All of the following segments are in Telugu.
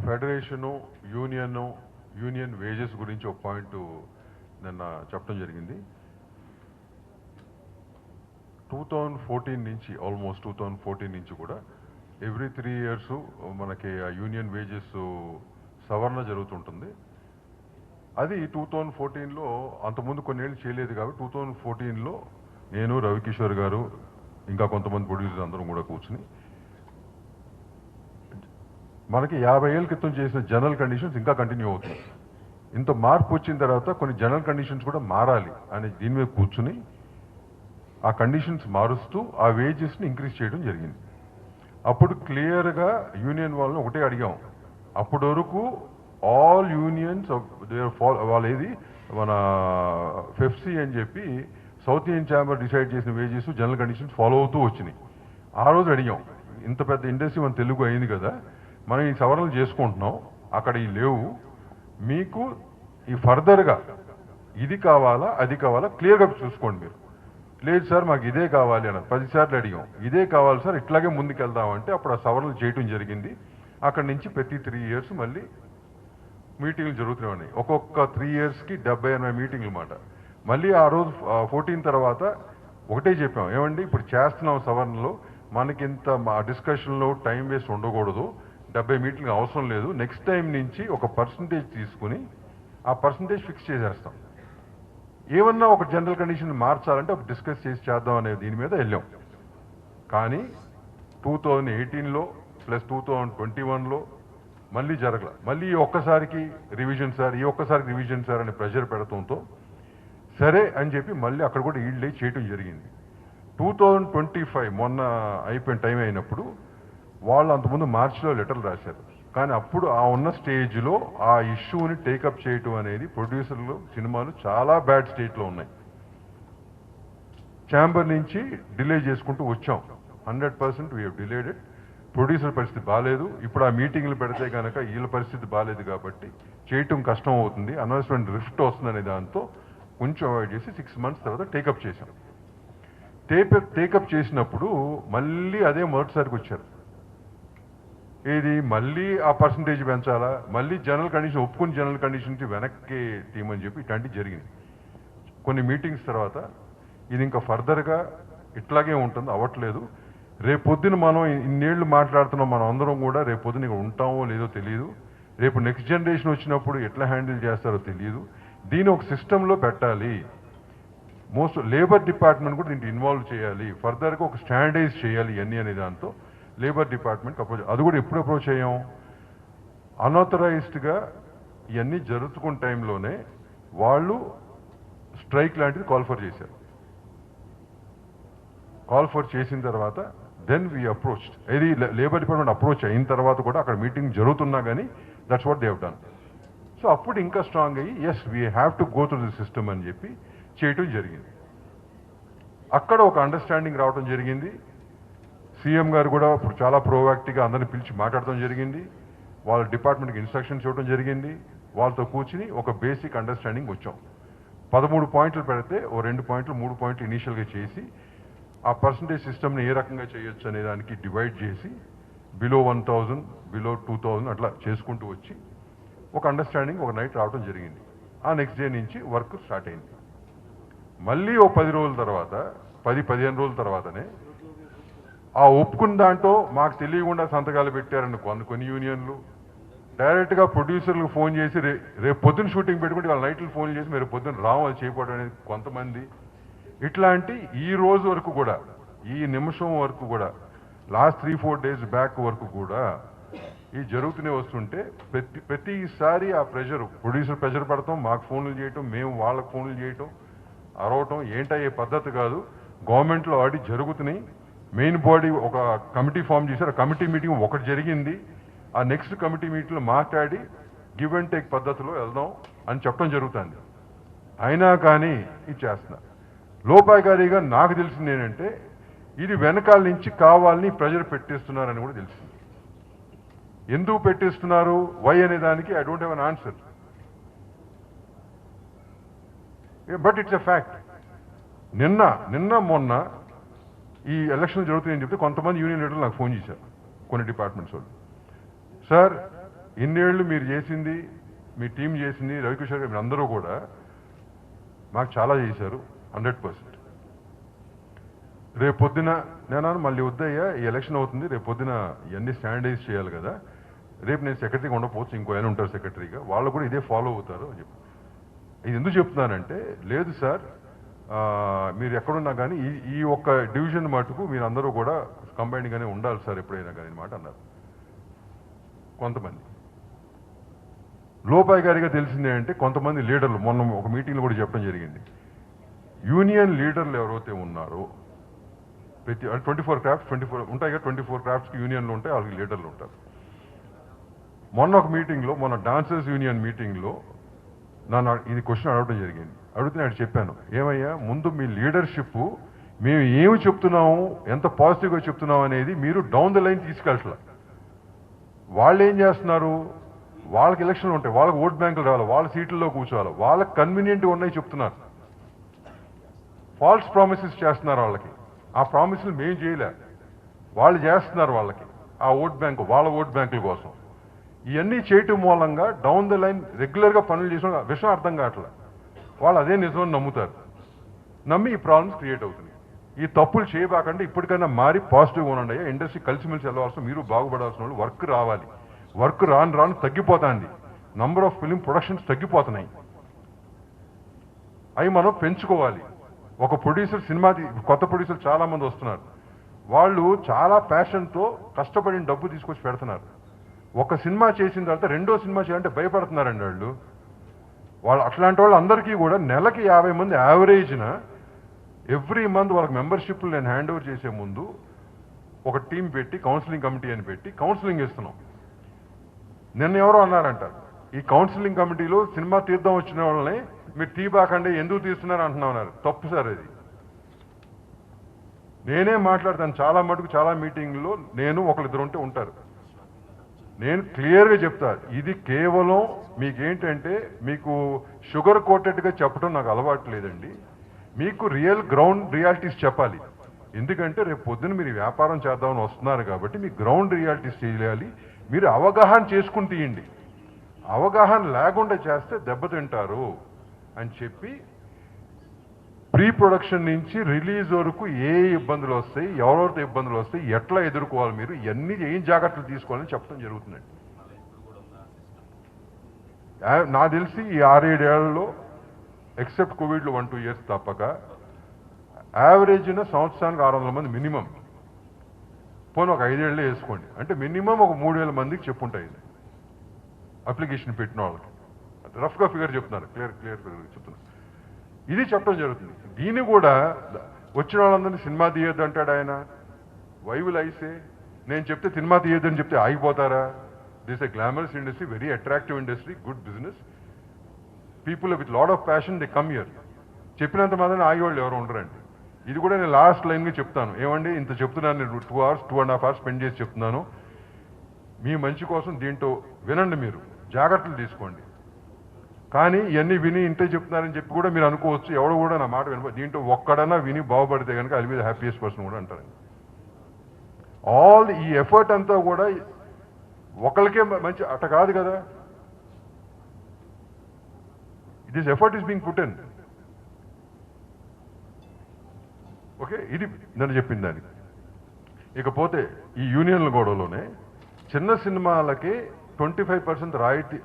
ఫెడరేషను యూనియన్ వేజెస్ గురించి ఒక పాయింట్ నిన్న చెప్పడం జరిగింది. 2014 నుంచి ఆల్మోస్ట్ 2014 నుంచి కూడా ఎవ్రీ 3 years మనకి ఆ యూనియన్ వేజెస్ సవరణ జరుగుతుంటుంది. అది 2014లో అంతకుముందు కొన్నేళ్ళు చేయలేదు కాబట్టి 2014లో నేను రవికిషోర్ గారు ఇంకా కొంతమంది ప్రొడ్యూసర్స్ అందరం కూడా కూర్చుని మనకి 50 ఏళ్ళ క్రితం చేసిన జనరల్ కండిషన్స్ ఇంకా కంటిన్యూ అవుతుంది. ఇంత మార్పు వచ్చిన తర్వాత కొన్ని జనరల్ కండిషన్స్ కూడా మారాలి అని దీని మీద కూర్చుని ఆ కండిషన్స్ మారుస్తూ ఆ వేజెస్ని ఇంక్రీజ్ చేయడం జరిగింది. అప్పుడు క్లియర్గా యూనియన్ వాళ్ళని ఒకటే అడిగాం. అప్పటి వరకు ఆల్ యూనియన్స్ వాళ్ళ ఏది మన ఫెఫ్సీ అని చెప్పి సౌత్ ఇండియన్ ఛాంబర్ డిసైడ్ చేసిన వేజెస్ జనరల్ కండిషన్స్ ఫాలో అవుతూ వచ్చినాయి. ఆ రోజు అడిగాం, ఇంత పెద్ద ఇండస్ట్రీ మన తెలుగు అయింది కదా, మనం ఈ సవరణలు చేసుకుంటున్నాం, అక్కడ ఈ లేవు, మీకు ఈ ఫర్దర్గా ఇది కావాలా అది కావాలా క్లియర్గా చూసుకోండి. మీరు లేదు సార్ మాకు ఇదే కావాలి అన్నారు. 10 సార్లు అడిగాం, ఇదే కావాలి సార్ ఇట్లాగే ముందుకెళ్దామంటే అప్పుడు ఆ సవరణలు చేయడం జరిగింది. అక్కడి నుంచి ప్రతి 3 years మళ్ళీ మీటింగ్లు జరుగుతూనే ఉన్నాయి. ఒక్కొక్క 3 yearsకి 70-80 మీటింగ్లు మాట. మళ్ళీ ఆ రోజు 14 తర్వాత ఒకటే చెప్పాం, ఏమండి ఇప్పుడు చేస్తున్నాం సవరణలో, మనకింత మా డిస్కషన్లో టైం వేస్ట్ ఉండకూడదు, 70 మీటింగ్లు అవసరం లేదు, నెక్స్ట్ టైం నుంచి ఒక పర్సంటేజ్ తీసుకుని ఆ పర్సంటేజ్ ఫిక్స్ చేసేస్తాం, ఏమన్నా ఒక జనరల్ కండిషన్ మార్చాలంటే అప్పుడు డిస్కస్ చేసి చేద్దాం అనే దీని మీద వెళ్ళాం. కానీ 2018లో ప్లస్ 2021లో మళ్ళీ జరగల. మళ్ళీ ఈ ఒక్కసారికి రివిజన్ సార్, ఈ ఒక్కసారికి రివిజన్ సార్ అని ప్రెషర్ పెడతంతో సరే అని చెప్పి మళ్ళీ అక్కడ కూడా ఈల్డ్ చేయటం జరిగింది. 2025 మొన్న అయిపోయిన టైం అయినప్పుడు వాళ్ళు అంతకుముందు మార్చిలో లెటర్లు రాశారు. కానీ అప్పుడు ఆ ఉన్న స్టేజ్లో ఆ ఇష్యూని టేకప్ చేయటం అనేది ప్రొడ్యూసర్లు సినిమాలు చాలా బ్యాడ్ స్టేట్లో ఉన్నాయి. ఛాంబర్ నుంచి డిలే చేసుకుంటూ వచ్చాం. 100% we have delayed it. Producer పరిస్థితి బాగాలేదు. ఇప్పుడు ఆ మీటింగ్లు పెడితే కనుక వీళ్ళ పరిస్థితి బాగాలేదు కాబట్టి చేయటం కష్టం అవుతుంది, అనవసరమైన రిఫ్ట్ వస్తుందనే దాంతో కొంచెం అవాయిడ్ చేసి 6 months తర్వాత టేకప్ చేశాం. టేకప్ చేసినప్పుడు మళ్ళీ అదే మొదటిసారికి వచ్చారు. ఇది మళ్ళీ ఆ పర్సంటేజ్ పెంచాలా, మళ్ళీ జనరల్ కండిషన్ ఒప్పుకుని జనరల్ కండిషన్ నుంచి వెనక్కి తీయమని చెప్పి ఇట్లాంటివి జరిగింది. కొన్ని మీటింగ్స్ తర్వాత ఇది ఇంకా ఫర్దర్గా ఇట్లాగే ఉంటుంది, అవ్వట్లేదు, రేపొద్దున మనం ఇన్నేళ్లు మాట్లాడుతున్నాం, మనం అందరం కూడా రేపొద్దున ఇక్కడ ఉంటామో లేదో తెలియదు, రేపు నెక్స్ట్ జనరేషన్ వచ్చినప్పుడు ఎట్లా హ్యాండిల్ చేస్తారో తెలియదు, దీన్ని ఒక సిస్టంలో పెట్టాలి, మోస్ట్ లేబర్ డిపార్ట్మెంట్ కూడా దీంట్లో ఇన్వాల్వ్ చేయాలి, ఫర్దర్గా ఒక స్టాండర్డైజ్ చేయాలి ఇవన్నీ అనే దాంతో లేబర్ డిపార్ట్మెంట్కి అప్రోచ్. అది కూడా ఎప్పుడు అప్రోచ్ అయ్యాం, అన్ఆథరైజ్డ్గా ఇవన్నీ జరుగుతున్న టైంలోనే వాళ్ళు స్ట్రైక్ లాంటిది కాల్ ఫర్ చేశారు. కాల్ ఫర్ చేసిన తర్వాత దెన్ వీ అప్రోచ్డ్. ఇది లేబర్ డిపార్ట్మెంట్ అప్రోచ్ అయిన తర్వాత కూడా అక్కడ మీటింగ్ జరుగుతున్నా కానీ that's what they have done. So అప్పుడు ఇంకా స్ట్రాంగ్ అయ్యి as we have to go through the system అని చెప్పి చేయటం జరిగింది. అక్కడ ఒక అండర్స్టాండింగ్ రావడం జరిగింది. సీఎం గారు కూడా ఇప్పుడు చాలా ప్రోయాక్టివ్గా అందరిని పిలిచి మాట్లాడటం జరిగింది. వాళ్ళ డిపార్ట్మెంట్కి ఇన్స్ట్రక్షన్స్ ఇవ్వడం జరిగింది. వాళ్ళతో కూర్చుని ఒక బేసిక్ అండర్స్టాండింగ్ వచ్చాం. 13 పాయింట్లు పెడితే ఓ 2 పాయింట్లు 3 పాయింట్లు ఇనీషియల్గా చేసి ఆ పర్సంటేజ్ సిస్టమ్ని ఏ రకంగా చేయొచ్చు అనే దానికి డివైడ్ చేసి బిలో 1000 బిలో 2000 అట్లా చేసుకుంటూ వచ్చి ఒక అండర్స్టాండింగ్ ఒక నైట్ రావడం జరిగింది. ఆ నెక్స్ట్ డే నుంచి వర్క్ స్టార్ట్ అయింది. మళ్ళీ ఓ 10 రోజుల తర్వాత 10-15 రోజుల తర్వాతనే ఆ ఒప్పుకున్న దాంట్లో మాకు తెలియకుండా సంతకాలు పెట్టారని కొన్ని యూనియన్లు డైరెక్ట్గా ప్రొడ్యూసర్లకు ఫోన్ చేసి రేపు పొద్దున్న షూటింగ్ పెట్టుకుంటే వాళ్ళ నైట్లు ఫోన్ చేసి మీరు పొద్దున్న రావు అది చేయకపోవడం అనేది కొంతమంది. ఇట్లాంటి ఈ రోజు వరకు కూడా ఈ నిమిషం వరకు కూడా లాస్ట్ 3-4 days బ్యాక్ వరకు కూడా ఈ జరుగుతూనే వస్తుంటే ప్రతిసారి ఆ ప్రెషర్ ప్రొడ్యూసర్ ప్రెషర్ పడతాం, మాకు ఫోన్లు చేయటం, మేము వాళ్ళకు ఫోన్లు చేయటం, అరవటం ఏంటయ్యే పద్ధతి కాదు. గవర్నమెంట్లో ఆడిట్ జరుగుతున్నాయి, మెయిన్ బాడీ ఒక కమిటీ ఫామ్ చేశారు, ఆ కమిటీ మీటింగ్ ఒకటి జరిగింది, ఆ నెక్స్ట్ కమిటీ మీటింగ్లో మాట్లాడి గివ్ అండ్ టేక్ పద్ధతిలో వెళ్దాం అని చెప్పడం జరుగుతుంది. అయినా కానీ ఇది చేస్తున్నా. లోపాయికారిగా నాకు తెలిసింది ఏంటంటే ఇది వెనకాల నుంచి కావాలని ప్రెజర్ పెట్టేస్తున్నారని కూడా తెలిసింది. ఎందుకు పెట్టేస్తున్నారు వై అనే దానికి I don't have an answer, but it's a fact. నిన్న మొన్న ఈ ఎలక్షన్ జరుగుతాయని చెప్తే కొంతమంది యూనియన్ లీడర్లు నాకు ఫోన్ చేశారు, కొన్ని డిపార్ట్మెంట్స్ వాళ్ళు, సార్ ఇన్నేళ్ళు మీరు చేసింది, మీ టీం చేసింది, రవికిషోర్ గారు అందరూ కూడా మాకు చాలా చేశారు 100%. రేపు పొద్దున నేను మళ్ళీ వద్దయ్యా, ఈ ఎలక్షన్ అవుతుంది, రేపు పొద్దున ఇవన్నీ స్టాండర్డైజ్ చేయాలి కదా, రేపు నేను సెక్రటరీగా ఉండకపోవచ్చు, ఇంకో ఆయన ఉంటారు సెక్రటరీగా, వాళ్ళు కూడా ఇదే ఫాలో అవుతారు అని చెప్పి. ఇది ఎందుకు చెప్తున్నానంటే, లేదు సార్ మీరు ఎక్కడున్నా కానీ ఈ ఒక్క డివిజన్ మటుకు మీరు అందరూ కూడా కంబైన్డ్గానే ఉండాలి సార్ ఎప్పుడైనా కానీ మాట అన్నారు కొంతమంది. లోపాయికారిగా తెలిసిందే అంటే కొంతమంది లీడర్లు మొన్న ఒక మీటింగ్లో కూడా చెప్పడం జరిగింది, యూనియన్ లీడర్లు ఎవరైతే ఉన్నారో ప్రతి 24 క్రాఫ్ట్స్ 24 ఉంటాయి కదా, 24 క్రాఫ్ట్స్కి యూనియన్లు ఉంటాయి, వాళ్ళకి లీడర్లు ఉంటారు. మొన్న ఒక మీటింగ్లో, మొన్న డాన్సర్స్ యూనియన్ మీటింగ్లో నన్ను ఇది క్వశ్చన్ అడగడం జరిగింది. అడిగితే నేను చెప్పాను, ఏమయ్యా ముందు మీ లీడర్షిప్ మేము ఏమి చెప్తున్నాము, ఎంత పాజిటివ్గా చెప్తున్నాం అనేది మీరు డౌన్ ద లైన్ తీసుకెళ్ళట్లా. వాళ్ళు ఏం చేస్తున్నారు, వాళ్ళకి ఎలక్షన్లు ఉంటాయి, వాళ్ళకి ఓట్ బ్యాంకులు రావాలి, వాళ్ళ సీట్లలో కూర్చోవాలి, వాళ్ళకి కన్వీనియంట్గా ఉన్నాయి చెప్తున్నారు, ఫాల్స్ ప్రామిసెస్ చేస్తున్నారు వాళ్ళకి. ఆ ప్రామిసులు మేము చేయలే, వాళ్ళు చేస్తున్నారు వాళ్ళకి, ఆ ఓట్ బ్యాంకు వాళ్ళ ఓట్ బ్యాంకుల కోసం. ఇవన్నీ చేయటం మూలంగా డౌన్ ద లైన్ రెగ్యులర్గా పనులు చేసిన విషయం అర్థం కావట్లేదు. వాళ్ళు అదే నిజమని నమ్ముతారు, నమ్మి ఈ ప్రాబ్లమ్స్ క్రియేట్ అవుతున్నాయి. ఈ తప్పులు చేయబాకంటే ఇప్పటికైనా మారి పాజిటివ్గా ఉండండి. ఇండస్ట్రీ కలిసిమెలిసి వెళ్ళవలసిన, మీరు బాగుపడాల్సిన వాళ్ళు, వర్క్ రావాలి, వర్క్ రాను రాను తగ్గిపోతుంది, నంబర్ ఆఫ్ ఫిలిం ప్రొడక్షన్స్ తగ్గిపోతున్నాయి, అవి మనం పెంచుకోవాలి. ఒక ప్రొడ్యూసర్ సినిమా కొత్త ప్రొడ్యూసర్ చాలా మంది వస్తున్నారు, వాళ్ళు చాలా ప్యాషన్తో కష్టపడిన డబ్బు తీసుకొచ్చి పెడుతున్నారు. ఒక సినిమా చేసిన తర్వాత రెండో సినిమా చేయాలంటే భయపడుతున్నారండి వాళ్ళు. అట్లాంటి వాళ్ళు అందరికీ కూడా నెలకి 50 మంది యావరేజ్న ఎవ్రీ మంత్ వాళ్ళకి మెంబర్షిప్లు నేను హ్యాండ్ ఓవర్ చేసే ముందు ఒక టీం పెట్టి, కౌన్సిలింగ్ కమిటీ అని పెట్టి కౌన్సిలింగ్ ఇస్తున్నాం. నిన్న ఎవరో అన్నారంట, ఈ కౌన్సిలింగ్ కమిటీలో సినిమా తీద్దాం వచ్చిన వాళ్ళని మీరు తీబాకండి, ఎందుకు తీస్తున్నారు అంటున్నారు. తప్పు సార్ అది. నేనే మాట్లాడతాను చాలా మటుకు, చాలా మీటింగ్లో నేను ఒకరిద్దరు ఉంటే ఉంటారు, నేను క్లియర్గా చెప్తా, ఇది కేవలం మీకేంటంటే మీకు షుగర్ కోటెడ్గా చెప్పడం నాకు అలవాటు లేదండి, మీకు గ్రౌండ్ రియాలిటీస్ చెప్పాలి. ఎందుకంటే రేపు పొద్దున మీరు వ్యాపారం చేద్దామని వస్తున్నారు కాబట్టి మీకు గ్రౌండ్ రియాలిటీస్ చేయాలి, మీరు అవగాహన చేసుకుని తీయండి, అవగాహన లేకుండా చేస్తే దెబ్బతింటారు అని చెప్పి ప్రీ ప్రొడక్షన్ నుంచి రిలీజ్ వరకు ఏ ఇబ్బందులు వస్తాయి, ఎవరెవరితో ఇబ్బందులు వస్తాయి, ఎట్లా ఎదుర్కోవాలి, మీరు ఇవన్నీ ఏం జాగ్రత్తలు తీసుకోవాలని చెప్పడం జరుగుతుందండి. నాకు తెలిసి ఈ 6-7 ఏళ్లలో ఎక్సెప్ట్ కోవిడ్లో 1-2 ఇయర్స్ తప్పక యావరేజ్న సంవత్సరానికి 600 మంది మినిమం, పోనీ ఒక 5 ఏళ్ళే వేసుకోండి, అంటే మినిమం ఒక 3000 మందికి చెప్పుంటాయి అప్లికేషన్ పెట్టిన వాళ్ళకి. రఫ్గా ఫిగర్ చెప్తున్నారు, క్లియర్ ఫిగర్ చెప్తున్నారు, ఇది చెప్పడం జరుగుతుంది. దీన్ని కూడా వచ్చిన వాళ్ళందరినీ సినిమా తీయొద్దు అంటాడు ఆయన. వై విల్ ఐ సే, నేను చెప్తే సినిమా తీయొద్దు అని చెప్తే ఆగిపోతారా? This a glamorous industry, very attractive industry, good business, people with lot of passion they come here. చెప్పినంత మాత్రం ఆగేవాళ్ళు ఎవరు ఉండరండి. ఇది కూడా నేను లాస్ట్ లైన్గా చెప్తాను, ఏమండి ఇంత చెప్తున్నాను, నేను 2 hours 2.5 hours స్పెండ్ చేసి చెప్తున్నాను, మీ మంచి కోసం దీంట్లో వినండి, మీరు జాగ్రత్తలు తీసుకోండి. కానీ ఇవన్నీ విని ఇంతే చెప్తున్నారని చెప్పి కూడా మీరు అనుకోవచ్చు, ఎవడు కూడా నా మాట వినపో, దీంట్లో ఒక్కడన్నా విని బాగుపడితే కనుక అది మీద హ్యాపీయెస్ట్ పర్సన్ కూడా అంటారు. ఆల్ ఈ ఎఫర్ట్ అంతా కూడా ఒకరికే మంచి అట్ట కాదు కదా, this effort is being put in. Okay, ఇది నేను చెప్పిన దానికి. ఇకపోతే ఈ యూనియన్ల గొడవలోనే చిన్న సినిమాలకి 25% రాయితీ,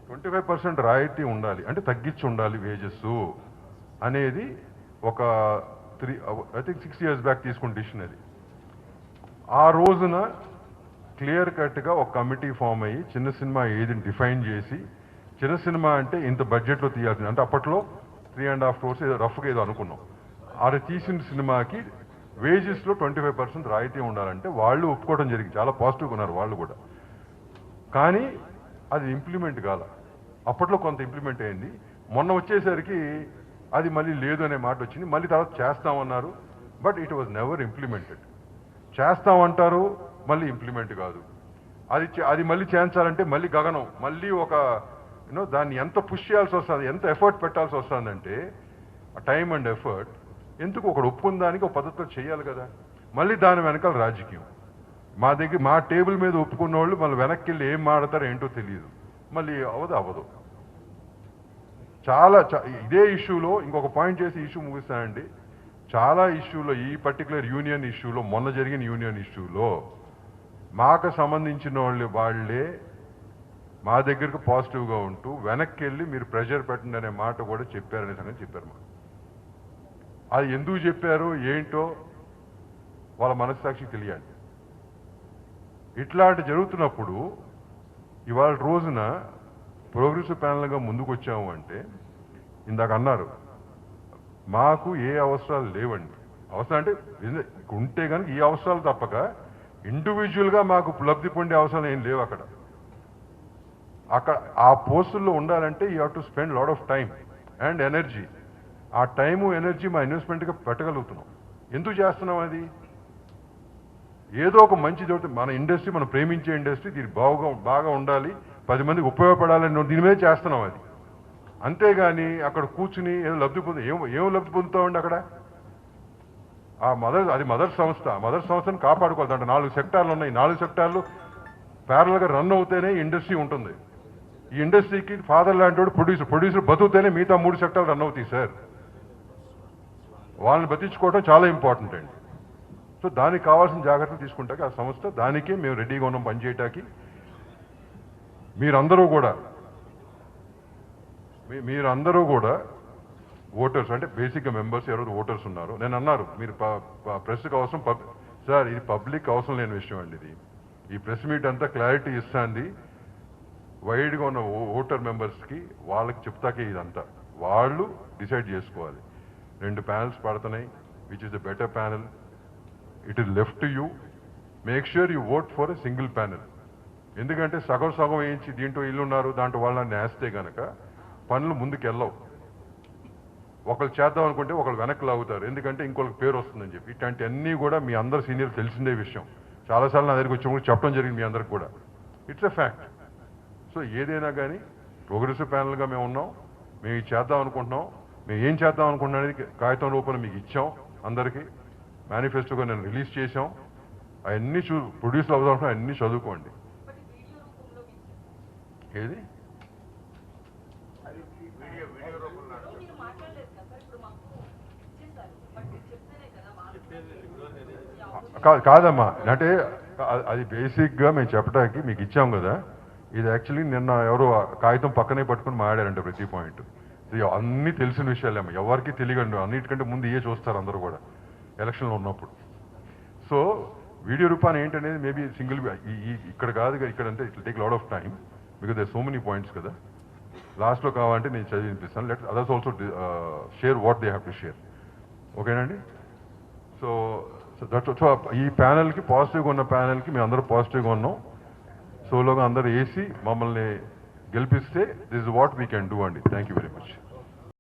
25% రాయితీ ఉండాలి, అంటే తగ్గించి ఉండాలి వేజెస్ అనేది ఒక 6 years బ్యాక్ తీసుకున్న డిసిషన్ అది. ఆ రోజున క్లియర్ కట్గా ఒక కమిటీ ఫామ్ అయ్యి చిన్న సినిమా ఏది డిఫైన్ చేసి, చిన్న సినిమా అంటే ఇంత బడ్జెట్లో తీయాల్సింది, అంటే అప్పట్లో 3.5 crores ఏదో రఫ్గా ఏదో అనుకున్నాం, అది తీసిన సినిమాకి వేజెస్లో 25% రాయితీ ఉండాలంటే వాళ్ళు ఒప్పుకోవడం జరిగింది, చాలా పాజిటివ్గా ఉన్నారు వాళ్ళు కూడా. కానీ అది ఇంప్లిమెంట్ కాల, అప్పట్లో కొంత ఇంప్లిమెంట్ అయింది, మొన్న వచ్చేసరికి అది మళ్ళీ లేదు అనే మాట వచ్చింది, మళ్ళీ తర్వాత చేస్తామన్నారు, but it was never implemented. చేస్తామంటారు, మళ్ళీ ఇంప్లిమెంట్ కాదు, అది మళ్ళీ చేయించాలంటే మళ్ళీ గగనం, మళ్ళీ ఒక దాన్ని ఎంత పుష్ చేయాల్సి వస్తుంది, ఎంత ఎఫర్ట్ పెట్టాల్సి వస్తుందంటే టైం అండ్ ఎఫర్ట్. ఎందుకు ఒకడు ఒప్పుకున్న దానికి ఒక పద్ధతిలో చేయాలి కదా, మళ్ళీ దాని వెనకాల రాజకీయం. మా టేబుల్ మీద ఒప్పుకున్న వాళ్ళు మళ్ళీ వెనక్కి వెళ్ళి ఏం మాడతారో ఏంటో తెలియదు, మళ్ళీ అవ్వదు. చాలా ఇదే ఇష్యూలో ఇంకొక పాయింట్ చేసి ఇష్యూ ముగిస్తానండి. చాలా ఇష్యూలో, ఈ పర్టికులర్ యూనియన్ ఇష్యూలో, మొన్న జరిగిన యూనియన్ ఇష్యూలో మాకు సంబంధించిన వాళ్ళే మా దగ్గరకు పాజిటివ్గా ఉంటూ వెనక్కి వెళ్ళి మీరు ప్రెషర్ పెట్టండి అనే మాట కూడా చెప్పారనే సంగతి చెప్పారు మాకు. అది ఎందుకు చెప్పారు ఏంటో వాళ్ళ మనస్సాక్షికి తెలియాలి. ఇట్లాంటి జరుగుతున్నప్పుడు ఇవాళ రోజున ప్రోగ్రెసివ్ ప్యానల్గా ముందుకు వచ్చాము అంటే, ఇందాక అన్నారు మాకు ఏ అవసరాలు లేవండి. అవసరం అంటే ఉంటే కనుక ఈ అవసరాలు తప్పక ఇండివిజువల్గా మాకు లబ్ధి పొందే అవసరాలు ఏం లేవు. అక్కడ ఆ పోస్టుల్లో ఉండాలంటే you have to spend lot of time and energy. ఆ టైము ఎనర్జీ మా ఇన్వెస్ట్మెంట్గా పెట్టగలుగుతున్నాం. ఎందుకు చేస్తున్నాం అది? ఏదో ఒక మంచి జరుగుతుంది. మన ఇండస్ట్రీ, మనం ప్రేమించే ఇండస్ట్రీ, దీన్ని బాగా ఉండాలి, 10 మందికి ఉపయోగపడాలని దీని మీద చేస్తున్నాం అది. అంతేగాని అక్కడ కూర్చుని ఏదో లబ్ధి ఏం లబ్ధి పొందుతామండి అక్కడ? అది మదర్ సంస్థ. మదర్ సంస్థను కాపాడుకోవాలి. దాంట్లో 4 సెక్టార్లు ఉన్నాయి. 4 సెక్టార్లు ప్యారల్గా రన్ అవుతేనే ఇండస్ట్రీ ఉంటుంది. ఈ ఇండస్ట్రీకి ఫాదర్ లాంటి వాడు ప్రొడ్యూసర్ బతుకుతేనే మిగతా 3 సెక్టార్లు రన్ అవుతాయి సార్. వాళ్ళని బతించుకోవడం చాలా ఇంపార్టెంట్ అండి. సో దానికి కావాల్సిన జాగ్రత్తలు తీసుకుంటాకి ఆ సంస్థ, దానికే మేము రెడీగా ఉన్నాం పనిచేయటానికి. మీరందరూ కూడా ఓటర్స్, అంటే బేసిక్గా మెంబర్స్ ఎవరైతే ఓటర్స్ ఉన్నారో, నేను అన్నారు మీరు ప్రెస్కి అవసరం సార్, ఇది పబ్లిక్ అవసరం లేని విషయం అండి. ఈ ప్రెస్ మీట్ అంతా క్లారిటీ ఇస్తుంది వైడ్గా ఉన్న ఓటర్ మెంబర్స్కి, వాళ్ళకి చెప్తాకే ఇదంతా వాళ్ళు డిసైడ్ చేసుకోవాలి. 2 ప్యానల్స్ పడుతున్నాయి, which is the better panel. It is left to you. Make sure you vote for a single panel. ఎందుకంటే సగం వేయించి దీంట్లో ఇల్లు ఉన్నారు, దాంట్లో వాళ్ళని నేస్తే కనుక పనులు ముందుకు వెళ్ళవు. ఒకళ్ళు చేద్దాం అనుకుంటే ఒకళ్ళు వెనక్కి లాగుతారు, ఎందుకంటే ఇంకొకరికి పేరు వస్తుందని చెప్పి. ఇట్లాంటి అన్నీ కూడా మీ అందరు సీనియర్ తెలిసిందే విషయం. చాలాసార్లు నా దగ్గరికి వచ్చినప్పుడు చెప్పడం జరిగింది మీ అందరికి కూడా. It's a fact. సో ఏదైనా కానీ ప్రోగ్రెసివ్ ప్యానల్గా మేము ఉన్నాం. మేము ఇది చేద్దాం అనుకుంటున్నాం. మేము ఏం చేద్దాం అనుకుంటున్నాం అనేది కాగితం రూపంలో మీకు ఇచ్చాం. అందరికీ మేనిఫెస్టోగా నేను రిలీజ్ చేశాం. అవన్నీ ప్రొడ్యూస్ అవుదాం, అన్నీ చదువుకోండి. ఏది కాదమ్మా, అంటే అది బేసిక్గా మేము చెప్పడానికి మీకు ఇచ్చాం కదా. ఇది యాక్చువల్లీ నిన్న ఎవరో కాగితం పక్కనే పట్టుకుని మాట్లాడారంటే ప్రతి పాయింట్. ఇది అన్నీ తెలిసిన విషయాలేమ్మా, ఎవరికి తెలియకండి. అన్నిటికంటే ముందు ఇవే చూస్తారు అందరూ కూడా ఎలక్షన్లో ఉన్నప్పుడు. సో వీడియో రూపాన్ని ఏంటనేది మేబీ సింగిల్ ఇక్కడ కాదు, ఇక్కడ అంటే it take lot of time because they so many points కదా. లాస్ట్లో కావాలంటే నేను చదివి వినిపిస్తాను. Let others also share what they have to share. ఓకేనండి? సో ఈ ప్యానెల్కి, పాజిటివ్గా ఉన్న ప్యానెల్కి మేము అందరూ పాజిటివ్గా ఉన్నాం. సోలోగా అందరూ వేసి మమ్మల్ని గెలిపిస్తే this is what we can do అండి. Thank you very much.